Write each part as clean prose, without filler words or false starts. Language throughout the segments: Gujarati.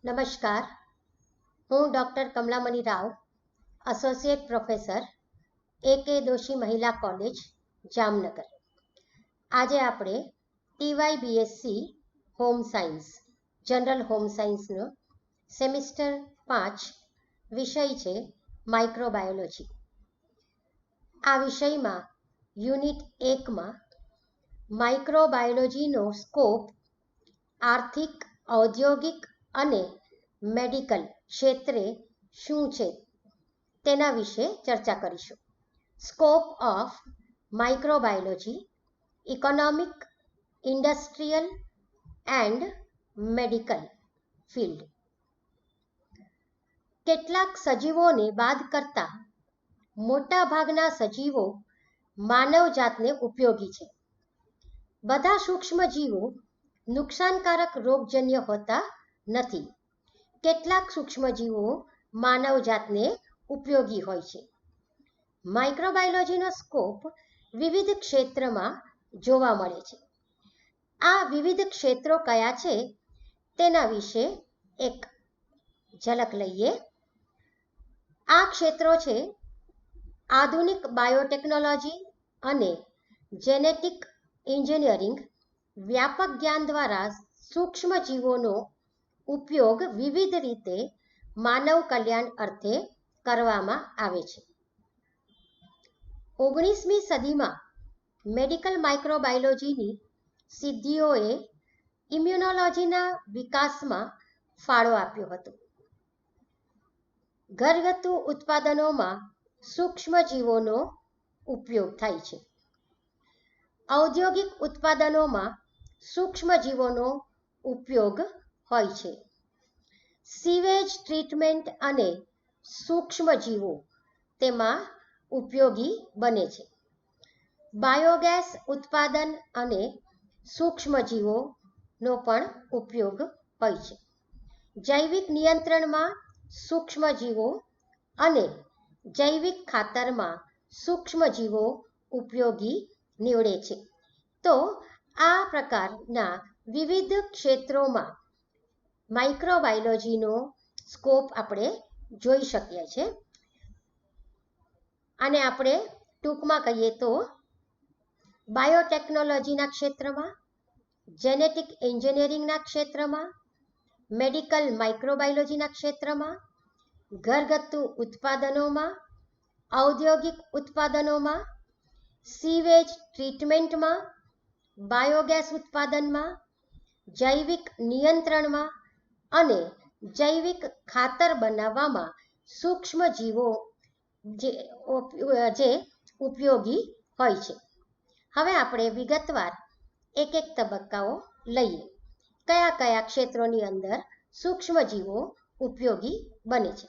નમસ્કાર, હું doctor Kamalamani Rao, associate professor A K. Doshi Mahila college, Jamnagar. આજે આપણે TYBSc home science, general home સાયન્સનો સેમિસ્ટર 5 વિષય છે માઇક્રોબાયોલોજી. આ વિષયમાં યુનિટ 1માં માઇક્રોબાયોલોજીનો સ્કોપ આર્થિક, ઔદ્યોગિક અને મેડિકલ ક્ષેત્રે શું છે તેના વિશે ચર્ચા કરીશું. Scope of microbiology, economic, industrial and medical field. કેટલાક સજીવોને બાદ કરતા મોટાભાગના સજીવો માનવજાતને ઉપયોગી છે. બધા સૂક્ષ્મજીવો નુકસાનકારક રોગજન્ય હોતા નથી. કેટલાક સૂક્ષ્મજીવો માનવજાતને ઉપયોગી હોય છે. માઇક્રોબાયોલોજીનો સ્કોપ વિવિધ ક્ષેત્રમાં જોવા મળે છે. આ વિવિધ ક્ષેત્રો કયા છે તેના વિશે એક ઝલક લઈએ. આ ક્ષેત્રો છે આધુનિક બાયોટેકનોલોજી અને જેનેટિક એન્જિનિયરિંગ. વ્યાપક જ્ઞાન દ્વારા સૂક્ષ્મજીવોનો ઉપયોગ વિવિધ રીતે માનવ કલ્યાણ અર્થે કરવામાં આવે છે. 19મી સદીમાં મેડિકલ માઇક્રોબાયોલોજીની સિદ્ધિઓએ ઇમ્યુનોલોજીના વિકાસમાં ફાળો આપ્યો હતો. ઘરગથ્થુ ઉત્પાદનોમાં સૂક્ષ્મજીવોનો ઉપયોગ થાય છે. ઔદ્યોગિક ઉત્પાદનોમાં સૂક્ષ્મજીવોનો ઉપયોગ હોય છે. સીવેજ ટ્રીટમેન્ટ અને સૂક્ષ્મજીવો તેમાં ઉપયોગી બને છે. બાયોગેસ ઉત્પાદન અને સૂક્ષ્મજીવોનો પણ ઉપયોગ હોય છે. જૈવિક નિયંત્રણમાં સૂક્ષ્મજીવો અને જૈવિક ખાતરમાં સૂક્ષ્મજીવો ઉપયોગી નીવડે છે. તો આ પ્રકારના વિવિધ ક્ષેત્રોમાં માઇક્રોબાયોલોજીનો સ્કોપ આપણે જોઈ શકીએ છીએ. અને આપણે ટૂંકમાં કહીએ તો બાયોટેકનોલોજીના ક્ષેત્રમાં, જેનેટિક એન્જિનિયરિંગના ક્ષેત્રમાં, મેડિકલ માઇક્રોબાયોલોજીના ક્ષેત્રમાં, ઘરગથ્થુ ઉત્પાદનોમાં, ઔદ્યોગિક ઉત્પાદનોમાં, સીવેજ ટ્રીટમેન્ટમાં, બાયોગેસ ઉત્પાદનમાં, જૈવિક નિયંત્રણમાં અને જૈવિક ખાતર બનાવવામાં સૂક્ષ્મજીવો જે ઉપયોગી હોય છે. હવે આપણે વિગતવાર એક એક તબક્કાઓ લઈએ. કયા કયા ક્ષેત્રોની અંદર સૂક્ષ્મજીવો ઉપયોગી બને છે.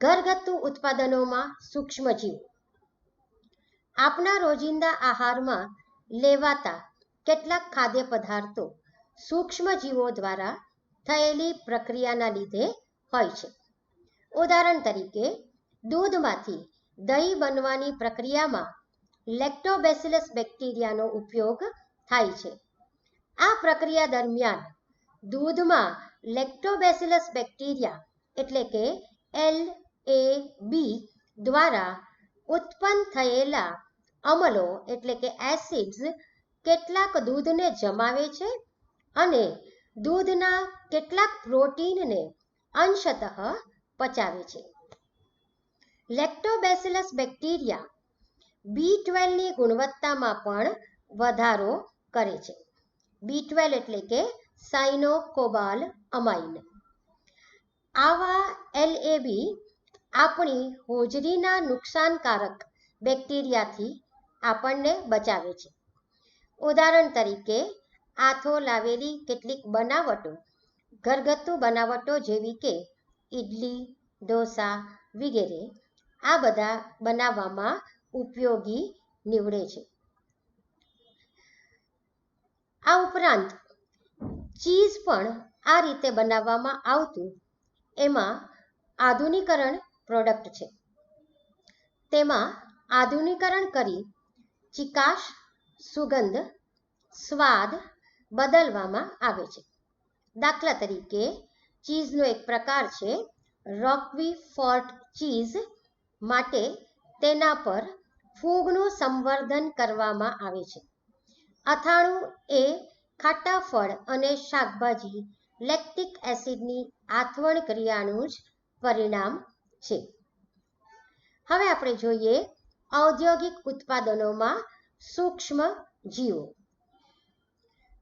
ઘરગથ્થુ ઉત્પાદનોમાં સૂક્ષ્મજીવો. આપણા રોજિંદા આહારમાં લેવાતા કેટલાક ખાદ્ય પદાર્થો સૂક્ષ્મજીવો દ્વારા થયેલી પ્રક્રિયાના લીધે હોય છે. ઉદાહરણ તરીકે, દૂધમાંથી દહીં બનવાની પ્રક્રિયામાં લેક્ટોબેસિલસ બેક્ટેરિયાનો ઉપયોગ થાય છે. આ પ્રક્રિયા દરમિયાન દૂધમાં લેક્ટોબેસિલસ બેક્ટેરિયા એટલે કે LAB દ્વારા ઉત્પન્ન થયેલા અમલો એટલે કે એસિડ્સ કેટલાક દૂધને જમાવે છે અને દૂધના કેટલાક પ્રોટીનને અંશતઃ પચાવે છે. લેક્ટોબેસિલસ બેક્ટેરિયા B12ની ગુણવત્તામાં પણ વધારો કરે છે. B12 એટલે કે સાયનોકોબાલ અમાઇન. આવા LAB આપણી હોજરીના નુકસાનકારક બેક્ટેરિયાથી આપણને બચાવે છે. ઉદાહરણ તરીકે, આથો લાવેલી કેટલીક બનાવટો, ઘરગથ્થુ બનાવટો જેવી કે ઇડલી, ઢોસા વગેરે આ બધા બનાવવામાં ઉપયોગી નીવડે છે. આ ઉપરાંત ચીઝ પણ આ રીતે બનાવવામાં આવતું એમાં આધુનિકરણ પ્રોડક્ટ છે. તેમાં આધુનિકરણ કરી ચિકાશ, સુગંધ, સ્વાદ બદલવામાં આવે છે. દાખલા તરીકે ચીઝનો એક પ્રકાર છે. રોક્વી ફોર્ટ ચીઝ માટે તેના પર ફૂગનું સંવર્ધન કરવામાં આવે છે. અથાણું એ ખાટા ફળ અને શાકભાજી લેક્ટિક એસિડની આથવણ ક્રિયાનું જ પરિણામ છે. હવે આપણે જોઈએ ઔદ્યોગિક ઉત્પાદનોમાં સૂક્ષ્મ જીવો.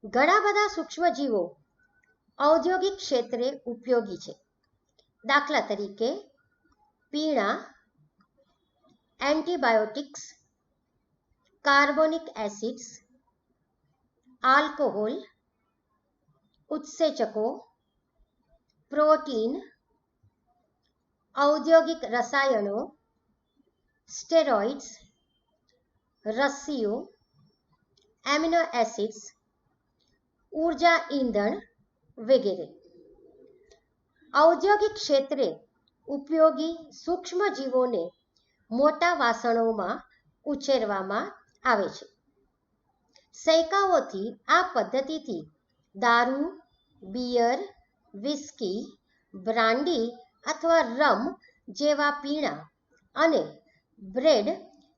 ઘણા બધા સૂક્ષ્મ જીવો ઔદ્યોગિક ક્ષેત્રે ઉપયોગી છે. દાખલા તરીકે પીણા, એન્ટીબાયોટિક્સ, કાર્બોનિક એસિડ્સ, આલ્કોહોલ, ઉત્સેચકો, પ્રોટીન, ઔદ્યોગિક રસાયણો, સ્ટેરોઇડ્સ, રસીઓ, એમિનો એસિડ્સ, ઊર્જા ઈંધણ વગેરે. ઔદ્યોગિક ક્ષેત્રે ઉપયોગી સૂક્ષ્મજીવોને મોટા વાસણોમાં ઉછેરવામાં આવે છે. સૈકાઓથી આ પદ્ધતિથી દારૂ, બિયર, વિસ્કી, બ્રાન્ડી અથવા રમ જેવા પીણા અને બ્રેડ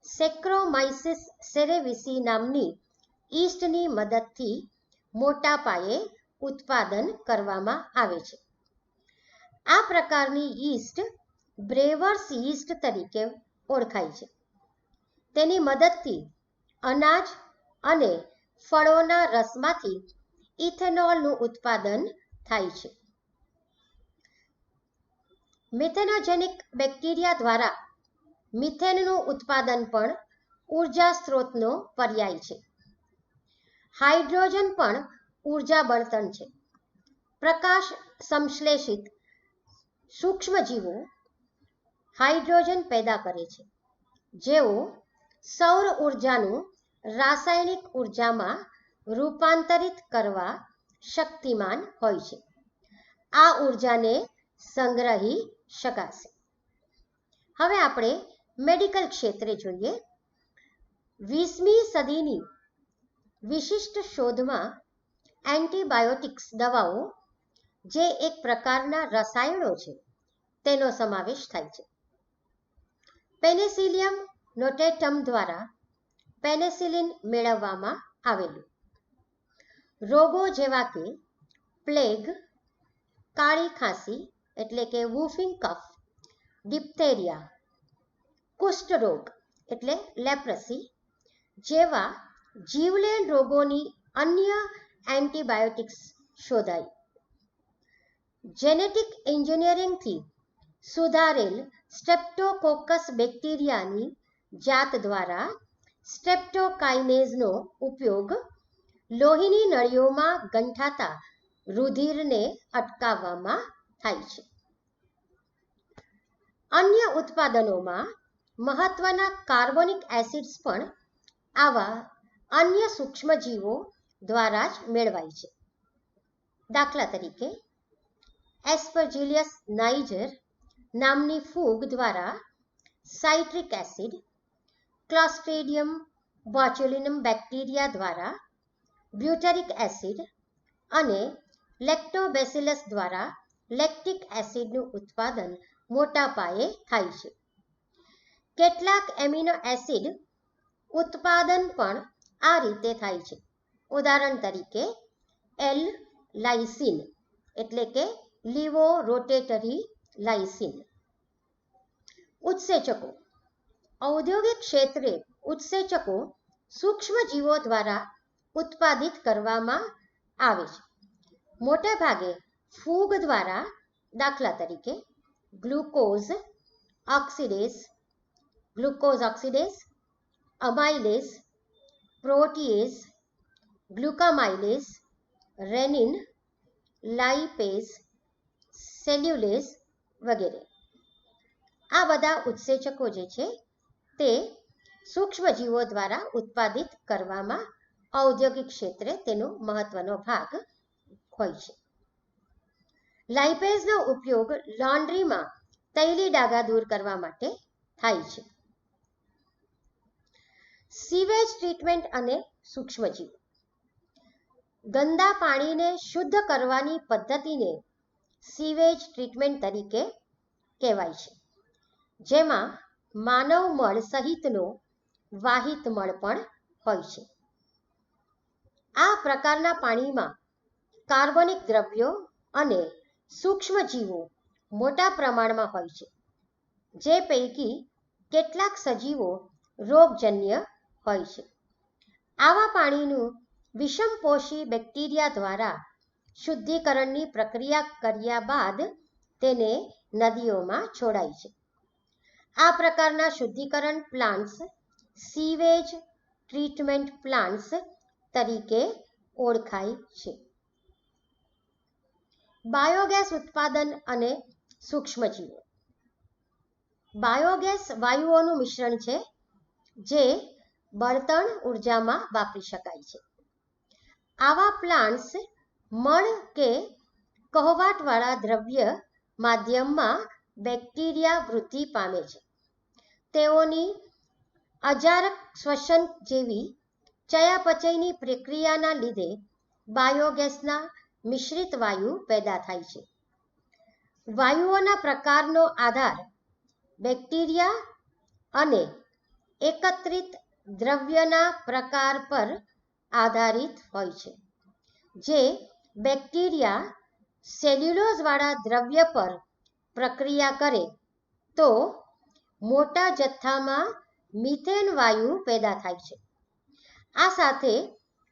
સેક્રોમાઇસિસ સેરેવિસી નામની યીસ્ટની મદદથી મોટા પાયે ઉત્પાદન કરવામાં આવે છે. આ પ્રકારની યીસ્ટ બ્રેવર્સ યીસ્ટ તરીકે ઓળખાય છે. તેની મદદથી અનાજ અને ફળોના રસમાંથી ઇથેનોલનું ઉત્પાદન થાય છે. મિથેનોજેનિક બેક્ટેરિયા દ્વારા મિથેનનું ઉત્પાદન પણ ઊર્જા સ્ત્રોતનો પર્યાય છે. હાઇડ્રોજન પણ ઊર્જા બળતણ છે. પ્રકાશ સંશ્લેષિત સૂક્ષ્મજીવો હાઇડ્રોજન પેદા કરે છે, જેઓ સૌર ઊર્જાનું રાસાયણિક ઊર્જામાં રૂપાંતરિત કરવા શક્તિમાન હોય છે. આ ઊર્જાને સંગ્રહી શકાશે. હવે આપણે મેડિકલ ક્ષેત્રે જોઈએ. 20મી સદીની વિશિષ્ટ શોધમાં એન્ટીબાયોટિક્સ દવાઓ, જે એક પ્રકારના રસાયણો છે, તેનો સમાવેશ થાય છે. પેનિસિલિયમ નોટેટમ દ્વારા પેનિસિલિન મેળવવામાં આવેલું. રોગો જેવા કે પ્લેગ, કાળી ખાંસી એટલે કે વુફિંગ કફ, ડિપ્થેરિયા, કુષ્ઠરોગ એટલે લેપ્રસી જેવા જીવલેણ રોગોની અન્ય એન્ટીબાયોટિક્સ શોધાઈ. જેનેટિક એન્જિનિયરિંગથી સુધારેલ સ્ટ્રેપ્ટોકોકસ બેક્ટેરિયાની જાત દ્વારા સ્ટ્રેપ્ટોકાઇનેઝનો ઉપયોગ લોહીની નળીઓમાં ગંઠાતા રુધિરને અટકાવવામાં થાય છે. અન્ય ઉત્પાદનોમાં મહત્વના કાર્બોનિક એસિડ્સ પણ આવા અન્ય સૂક્ષ્મજીવો દ્વારા જ મેળવાય છે. દાખલા તરીકે એસ્પરજિલિયસ નાઇજર નામની ફૂગ દ્વારા સાઇટ્રિક એસિડ, ક્લોસ્ટ્રિડિયમ બોચ્યુલિનમ બેક્ટેરિયા દ્વારા બ્યુટરિક એસિડ અને લેક્ટોબેસિલસ દ્વારા લેક્ટિક એસિડનું ઉત્પાદન મોટા પાયે થાય છે. કેટલાક એમિનો એસિડ ઉત્પાદન પણ આ રીતે થાય છે. ઉદાહરણ તરીકે એલ લાઇસિન એટલે કે લીવો રોટેટરી લાઇસિન. ઉત્સેચકો. ઔદ્યોગિક ક્ષેત્રે ઉત્સેચકો સૂક્ષ્મજીવો દ્વારા ઉત્પાદિત કરવામાં આવે છે. મોટે ભાગે ફૂગ દ્વારા. દાખલા તરીકે ગ્લુકોઝ ઓક્સિડેઝ, અમાઇલેઝ, પ્રોટીએઝ, ગ્લુકામાઇલેઝ, રેનિન, લાઇપેઝ, સેલ્યુલેઝ વગેરે. આ બધા ઉત્સેચકો જે છે તે સૂક્ષ્મજીવો દ્વારા ઉત્પાદિત કરવામાં ઔદ્યોગિક ક્ષેત્રે તેનો મહત્વનો ભાગ હોય છે. લાઇપેઝનો ઉપયોગ લોન્ડ્રીમાં તૈલી ડાઘા દૂર કરવા માટે થાય છે. સીવેજ ટ્રીટમેન્ટ અને સૂક્ષ્મજીવો. ગંદા પાણીને શુદ્ધ કરવાની પદ્ધતિને સીવેજ ટ્રીટમેન્ટ તરીકે કહેવાય છે, જેમાં માનવ મળ સહિતનો વાહિત મળ પણ હોય છે. આ પ્રકારના પાણીમાં કાર્બનિક દ્રવ્યો અને સૂક્ષ્મજીવો મોટા પ્રમાણમાં હોય છે, જે પૈકી કેટલાક સજીવો રોગજન્ય હોય છે. આવા પાણીનું વિષમપોષી બેક્ટેરિયા દ્વારા શુદ્ધિકરણની પ્રક્રિયા કર્યા બાદ તેને નદીઓમાં છોડાય છે. આ પ્રકારના શુદ્ધિકરણ પ્લાન્ટ્સ સીવેજ ટ્રીટમેન્ટ પ્લાન્ટ્સ તરીકે ઓળખાય છે. બાયોગેસ ઉત્પાદન અને સૂક્ષ્મજીવો. બાયોગેસ વાયુઓનું મિશ્રણ છે જે બળતણ ઉર્જામાં વાપરી શકાય છે. આવા પ્લાન્ટ્સ મળ કે કહોવાટવાળા દ્રવ્ય માધ્યમમાં બેક્ટેરિયા વૃદ્ધિ પામે છે. તેઓની અજારક શ્વસન જેવી ચયાપચયની પ્રક્રિયાના લીધે બાયોગેસના મિશ્રિત વાયુ પેદા થાય છે. વાયુઓના પ્રકારનો આધાર બેક્ટેરિયા અને એકત્રિત દ્રવ્યના પ્રકાર પર આધારિત હોય છે. જે બેક્ટેરિયા સેલ્યુલોઝવાળા દ્રવ્ય પર પ્રક્રિયા કરે તો મોટા જથ્થામાં મિથેન વાયુ પેદા થાય છે. આ સાથે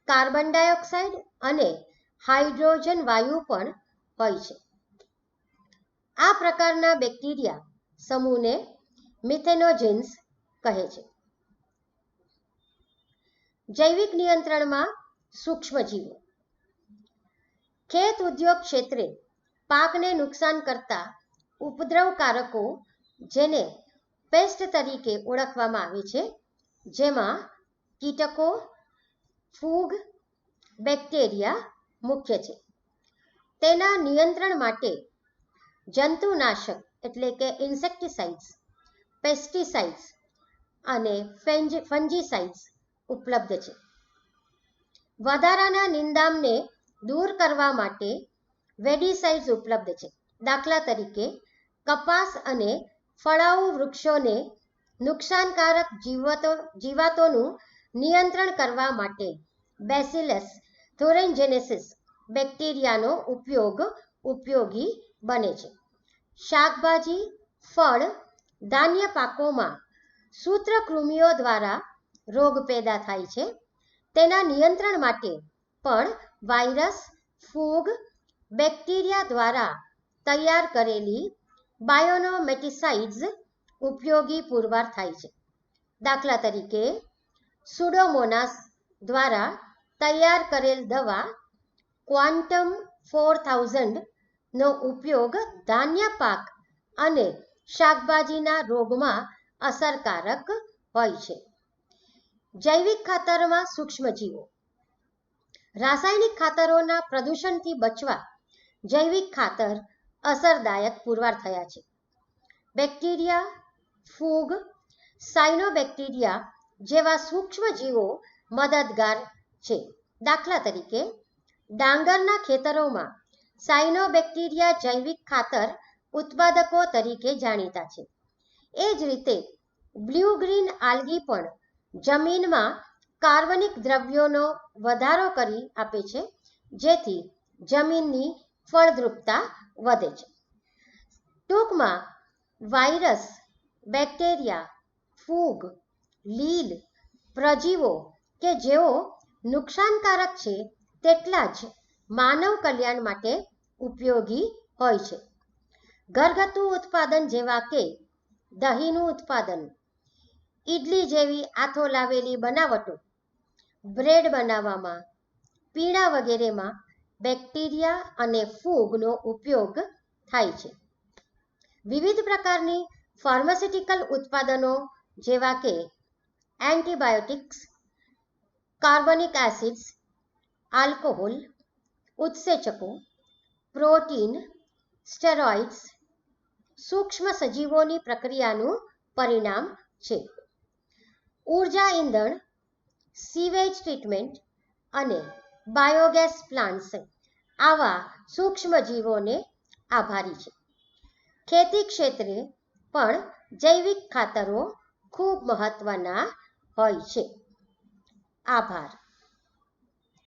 કાર્બન ડાયોક્સાઇડ અને હાઇડ્રોજન વાયુ પણ હોય છે. આ પ્રકારના બેક્ટેરિયા સમૂહને મિથેનોજેન્સ કહે છે. જૈવિક નિયંત્રણમાં સૂક્ષ્મજીવો. ખેત ઉદ્યોગ ક્ષેત્રે પાકને નુકસાન કરતા ઉપદ્રવકારકો જેને પેસ્ટ તરીકે ઓળખવામાં આવે છે, જેમાં કીટકો, ફૂગ, બેક્ટેરિયા મુખ્ય છે. તેના નિયંત્રણ માટે જંતુનાશક એટલે કે ઇન્સેક્ટિસાઇડ્સ, પેસ્ટિસાઇડ્સ અને ફંજીસાઇડ્સ ઉપલબ્ધ છે. વધારાના નિંદામણને દૂર કરવા માટે વેડીસાઇડ્સ ઉપલબ્ધ છે. દાખલા તરીકે કપાસ અને ફળાઉ વૃક્ષોને નુકસાનકારક જીવાતોનું નિયંત્રણ કરવા માટે બેસિલસ થોરેન્જેનેસિસ બેક્ટેરિયાનો ઉપયોગી બને છે. શાકભાજી, ફળ, ધાન્ય પાકોમાં સૂત્રકૃમિઓ દ્વારા રોગ પેદા થાય છે. તેના નિયંત્રણ માટે પણ વાયરસ, ફૂગ, બેક્ટેરિયા દ્વારા તૈયાર કરેલી બાયોનોમેટિસાઇડ્સ ઉપયોગી પુરવાર થાય છે. દાખલા તરીકે સુડોમોનાસ દ્વારા તૈયાર કરેલ દવા ક્વાન્ટમ 4000 નો ઉપયોગ ધાન્ય પાક અને શાકભાજીના રોગમાં અસરકારક હોય છે. જૈવિક ખાતરમાં સૂક્ષ્મજીવો. રાસાયણિક ખાતરોના પ્રદૂષણથી બચવા જૈવિક ખાતર અસરદાયક પુરવાર થયા છે. બેક્ટેરિયા, ફૂગ, સાયનોબેક્ટેરિયા જેવા સૂક્ષ્મજીવો મદદગાર છે. દાખલા તરીકે ડાંગરના ખેતરોમાં સાયનોબેક્ટેરિયા જૈવિક ખાતર ઉત્પાદકો તરીકે જાણીતા છે. એ જ રીતે બ્લુ ગ્રીન આલ્ગી પણ જમીનમાં કાર્બનિક દ્રવ્યોનો વધારો કરી આપે છે, જેથી જમીનની ફળદ્રુપતા વધે છે. ટૂંકમાં વાયરસ, બેક્ટેરિયા, ફૂગ, લીલ, પ્રજીવો કે જેઓ નુકસાનકારક છે તેટલા જ માનવ કલ્યાણ માટે ઉપયોગી હોય છે. ઘરગથ્થુ ઉત્પાદન જેવા કે દહીંનું ઉત્પાદન, ઈડલી જેવી આથો લાવેલી બનાવટો, બ્રેડ બનાવવામાં, પીણા વગેરેમાં બેક્ટેરિયા અને ફૂગનો ઉપયોગ થાય છે. વિવિધ પ્રકારની ફાર્માસ્યુટિકલ ઉત્પાદનો જેવા કે એન્ટીબાયોટિક્સ, કાર્બનિક એસિડ્સ, આલ્કોહોલ, ઉત્સેચકો, પ્રોટીન, સ્ટેરોઇડ્સ સૂક્ષ્મ સજીવોની પ્રક્રિયાનું પરિણામ છે. ઉર્જા ઇંધણ, સીવેજ ટ્રીટમેન્ટ અને બાયોગેસ પ્લાન્ટ્સ આવા સૂક્ષ્મજીવોને આભારી છે. ખેતી ક્ષેત્રે પણ જૈવિક ખાતરો ખૂબ મહત્વના હોય છે. આભાર.